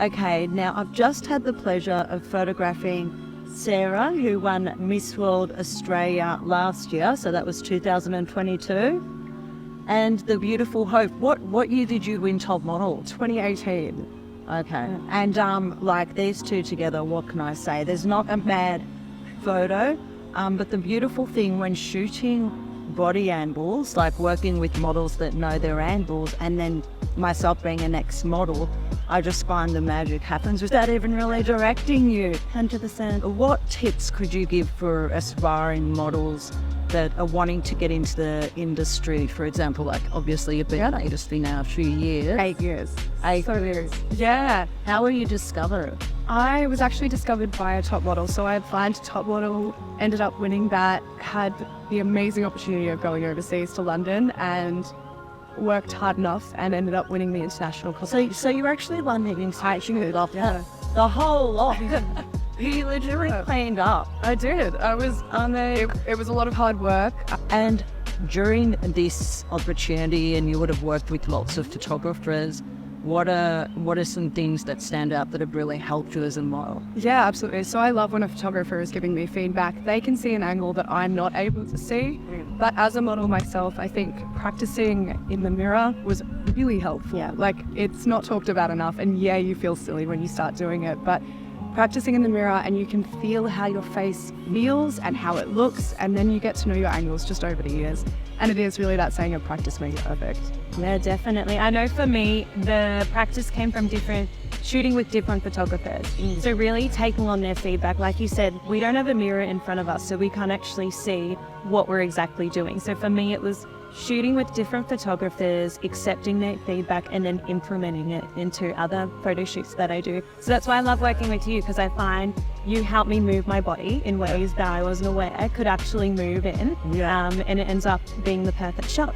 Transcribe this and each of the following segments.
Okay, now I've just had the pleasure of photographing Sarah, who won Miss World Australia last year, so that was 2022. And the beautiful Hope. What year did you win top model? 2018. Okay. And like these two together, what can I say? There's not a bad photo, but the beautiful thing when shooting body angles, like working with models that know their angles, and then myself being an ex-model, I just find the magic happens without even really directing you. 100%. What tips could you give for aspiring models that are wanting to get into the industry? For example, like obviously you've been in the industry now a few years. 8 years. 8 years. Yeah. How were you discovered? I was actually discovered by a top model. So I applied to top model, ended up winning that, had the amazing opportunity of going overseas to London and worked hard enough and ended up winning the international competition. So you actually won the international Yeah. the whole lot. You literally cleaned up. I did. I was on there. It was a lot of hard work. And during this opportunity, and you would have worked with lots of photographers, what are some things that stand out that have really helped you as a model? Yeah, absolutely. So I love when a photographer is giving me feedback. They can see an angle that I'm not able to see. But as a model myself, I think practicing in the mirror was really helpful. Yeah. Like, it's not talked about enough. And yeah, you feel silly when you start doing it, but practicing in the mirror and you can feel how your face feels and how it looks, and then you get to know your angles just over the years. And it is really that saying of practice makes perfect. Yeah, definitely. I know for me, the practice came from shooting with different photographers. So really taking on their feedback. Like you said, we don't have a mirror in front of us, so we can't actually see what we're exactly doing. So for me, it was shooting with different photographers, accepting their feedback, and then implementing it into other photo shoots that I do. So that's why I love working with you, because I find you help me move my body in ways that I wasn't aware I could actually move in. Yeah. And it ends up being the perfect shot.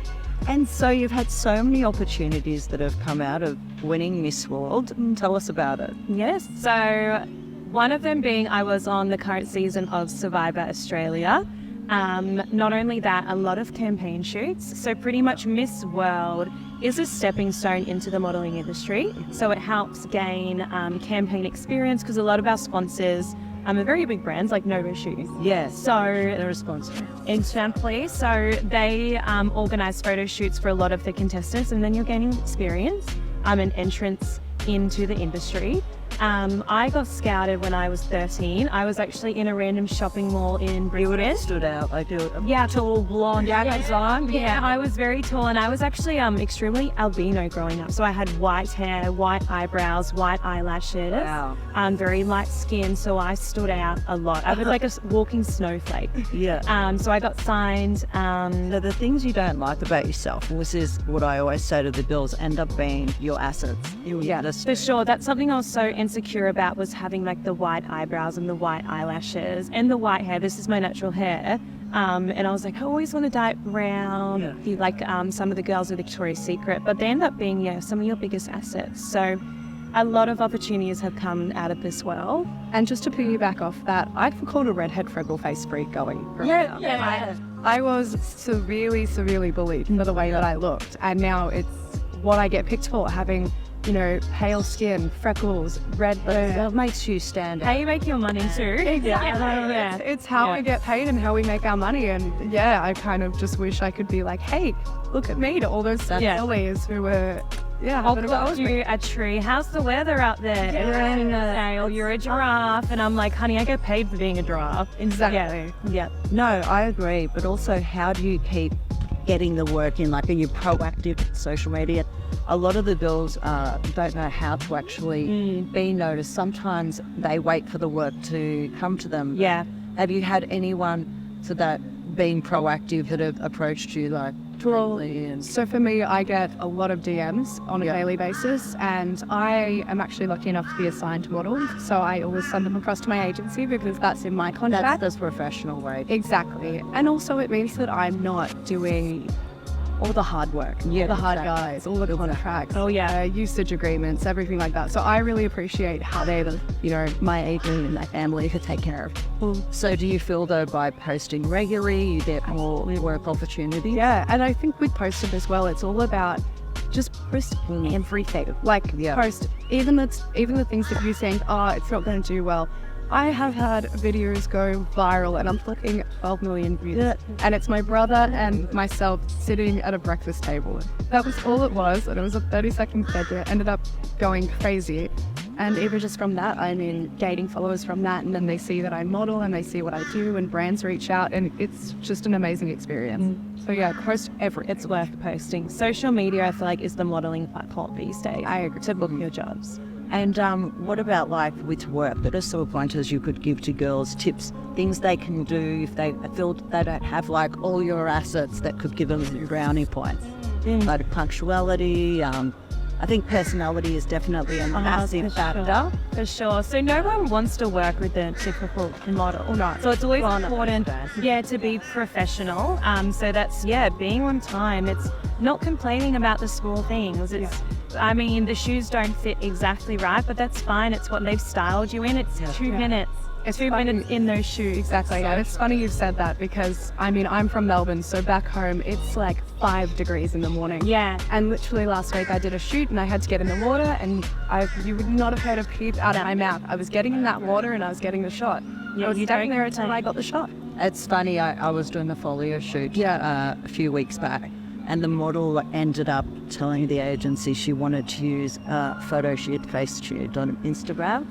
And so you've had so many opportunities that have come out of winning Miss World. Tell us about it. Yes. So one of them being I was on the current season of Survivor Australia. Not only that, a lot of campaign shoots. So pretty much Miss World is a stepping stone into the modeling industry. So it helps gain campaign experience, because a lot of our sponsors are very big brands like Nova Shoes. Yes. So they're a sponsor. Exactly. So they organise photo shoots for a lot of the contestants, and then you're gaining experience and entrance into the industry. I got scouted when I was 13. I was actually in a random shopping mall in Brisbane. You would have stood out. I do. Yeah, Tall, blonde, yeah, I was very tall, and I was actually extremely albino growing up. So I had white hair, white eyebrows, white eyelashes. Wow. Very light skin, so I stood out a lot. I was like a walking snowflake. Yeah. So I got signed. The things you don't like about yourself, and this is what I always say to the girls, end up being your assets. Yeah, for sure. That's something I was so insecure about, was having like the white eyebrows and the white eyelashes and the white hair. This is my natural hair. And I was like, I always want to dye it brown, like some of the girls at Victoria's Secret, but they end up being some of your biggest assets. So a lot of opportunities have come out of this world. And just to piggyback off that, I've called a redhead freckle face freak going. Yeah. I was severely bullied for the way that I looked. And now it's what I get picked for, having, pale skin, freckles, red hair. That makes you stand out. How you make your money too. Yeah. It's how we get paid and how we make our money. And yeah, I kind of just wish I could be like, hey, look at me, to all those sillies who were, I'll call you a tree. How's the weather out there? Yeah. You're a giraffe. And I'm like, honey, I get paid for being a giraffe. Exactly. Yeah. No, I agree. But also, how do you keep getting the work in? Like, are you proactive with social media? A lot of the girls don't know how to actually be noticed. Sometimes they wait for the work to come to them. Yeah. Have you had anyone to that being proactive that have approached you like directly? And So for me, I get a lot of DMs on a daily basis, and I am actually lucky enough to be assigned to model. So I always send them across to my agency because that's in my contract. that's the professional way. Exactly. And also it means that I'm not doing all the hard work, Yeah, the hard exactly. guys, all the contracts, Oh, yeah. usage agreements, everything like that. So I really appreciate how they, My agent and my family to take care of. So do you feel though by posting regularly you get more work opportunities? Yeah, and I think with posting as well, it's all about just post everything. Like post even the things that you think, oh, it's not going to do well. I have had videos go viral and I'm looking 12 million views. And it's my brother and myself sitting at a breakfast table. That was all it was. And it was a 30-second video. It ended up going crazy. And even just from that, I mean, gaining followers from that. And then they see that I model and they see what I do and brands reach out. And it's just an amazing experience. So yeah, post everything. It's worth posting. Social media, I feel like, is the modeling platform these days. I agree. To book your jobs. And what about like with work? What are sort of pointers you could give to girls, tips, things they can do if they feel they don't have like all your assets that could give them brownie points? Like punctuality, I think personality is definitely a massive factor. For sure. So no one wants to work with a typical model. No. So it's always important, to be professional. So that's, being on time. It's not complaining about the small things. It's, I mean, the shoes don't fit exactly right, but that's fine. It's what they've styled you in. It's 2 minutes. It's 2 minutes in those shoes. Exactly. And it's funny you've said that because, I mean, I'm from Melbourne, so back home it's like 5 degrees in the morning. Yeah. And literally last week I did a shoot and I had to get in the water and you would not have heard a peep out of my mouth. I was getting in that water and I was getting the shot. I was staying there until I got the shot. It's funny, I was doing a folio shoot a few weeks back, and the model ended up telling the agency she wanted to use photoshoot, face shoot on Instagram.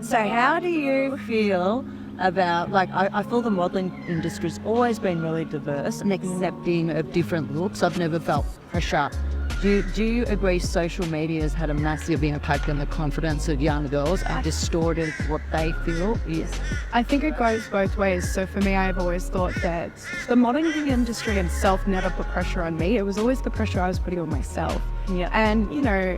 So how do you feel about, like, I feel the modelling industry's always been really diverse and accepting of different looks. I've never felt pressure. Do you agree social media has had a massive impact on the confidence of young girls and distorted what they feel is? I think it goes both ways. So for me, I've always thought that the modeling industry itself never put pressure on me. It was always the pressure I was putting on myself. Yeah. And, you know,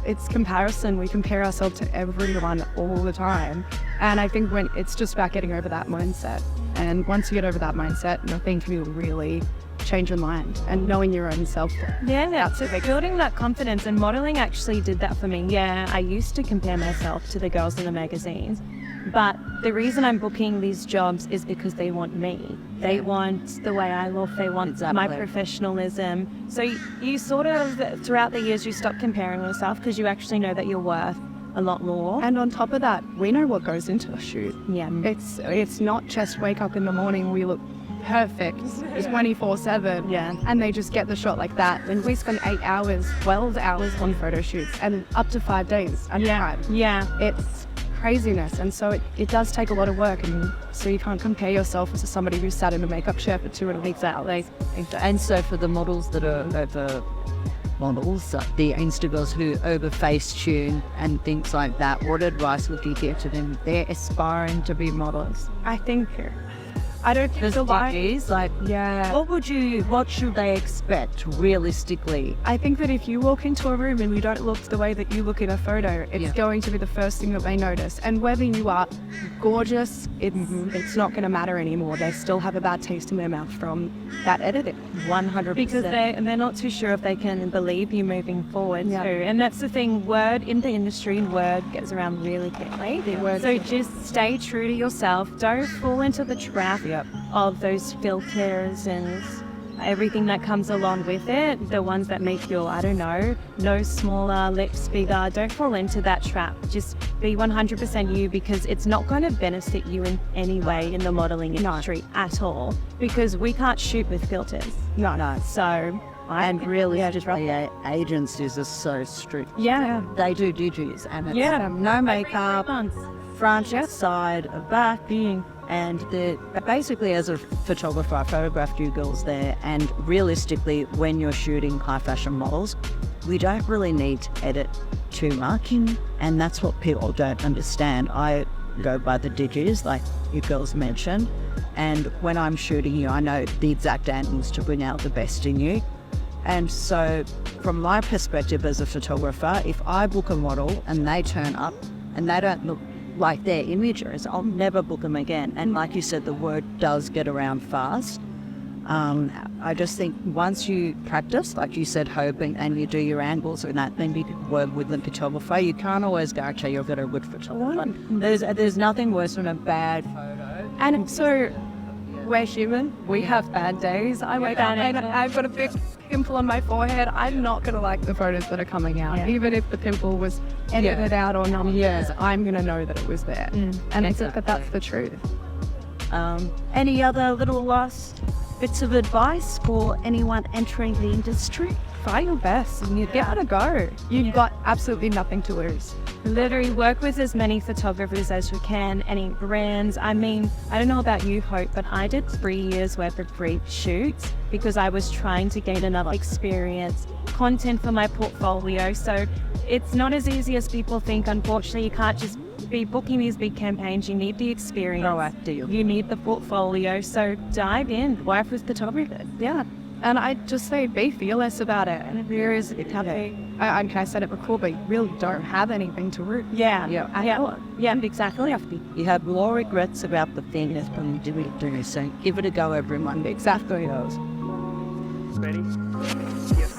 it's comparison. We compare ourselves to everyone all the time. And I think when it's just about getting over that mindset. And once you get over that mindset, nothing can really change your mind and knowing your own self. So building that confidence, and modeling actually did that for me. Yeah, I used to compare myself to the girls in the magazines, but the reason I'm booking these jobs is because they want me. They want the way I look, they want my professionalism. So you sort of, throughout the years, you stop comparing yourself because you actually know that you're worth a lot more. And on top of that, we know what goes into a shoot. Yeah. It's not just wake up in the morning, we look perfect 24/7, and they just get the shot like that. And we spend 8 hours, 12 hours on photo shoots and up to 5 days. And it's craziness. And so it does take a lot of work, and so you can't compare yourself to somebody who sat in a makeup chair for 2 weeks. And so for the models that are over models, the Insta girls who over face tune and things like that, what advice would you give to them? They're aspiring to be models. I don't think so. What should they expect realistically? I think that if you walk into a room and you don't look the way that you look in a photo, it's going to be the first thing that they notice. And whether you are gorgeous, it's not going to matter anymore. They still have a bad taste in their mouth from that editing. 100%. Because they're not too sure if they can believe you moving forward too. And that's the thing, word in the industry, word gets around really quickly. So just stay true to yourself. Don't fall into the trap of those filters and everything that comes along with it. The ones that make your, nose smaller, lips bigger. Don't fall into that trap. Just be 100% you, because it's not going to benefit you in any way in the modeling industry at all, because we can't shoot with filters. No. So... And really, agencies are so strict. Yeah. They do digis, and it's no makeup, front, side, back, and basically, as a photographer, I photographed you girls there, and realistically, when you're shooting high fashion models, we don't really need to edit too much, and that's what people don't understand. I go by the digis, like you girls mentioned, and when I'm shooting you, I know the exact angles to bring out the best in you. And so, from my perspective as a photographer, if I book a model and they turn up and they don't look like their images, I'll never book them again. And like you said, the word does get around fast. I just think once you practice, like you said, hoping, and you do your angles and that, then you can work with the photographer. You can't always guarantee you'll get a good photographer. There's nothing worse than a bad photo. And so we're human. We have bad days. I wake up and I've got a big pimple on my forehead, I'm not going to like the photos that are coming out. Yeah. Even if the pimple was edited out or not, I'm going to know that it was there. And I think that that's the truth. Any other little last bits of advice for anyone entering the industry? Try your best and you give it a go. You've got absolutely nothing to lose. Literally work with as many photographers as you can, any brands. I mean, I don't know about you, Hope, but I did 3 years worth of brief shoots because I was trying to gain another experience, content for my portfolio. So it's not as easy as people think. Unfortunately, you can't just be booking these big campaigns. You need the experience. Proactive. You need the portfolio. So dive in, work with photographers. Yeah. And I just say, be fearless about it. And there is, I said it before, but you really don't have anything to root. Yeah, exactly. You have more regrets about the thing that's been doing, so give it a go, everyone. Exactly. Ready? Yes.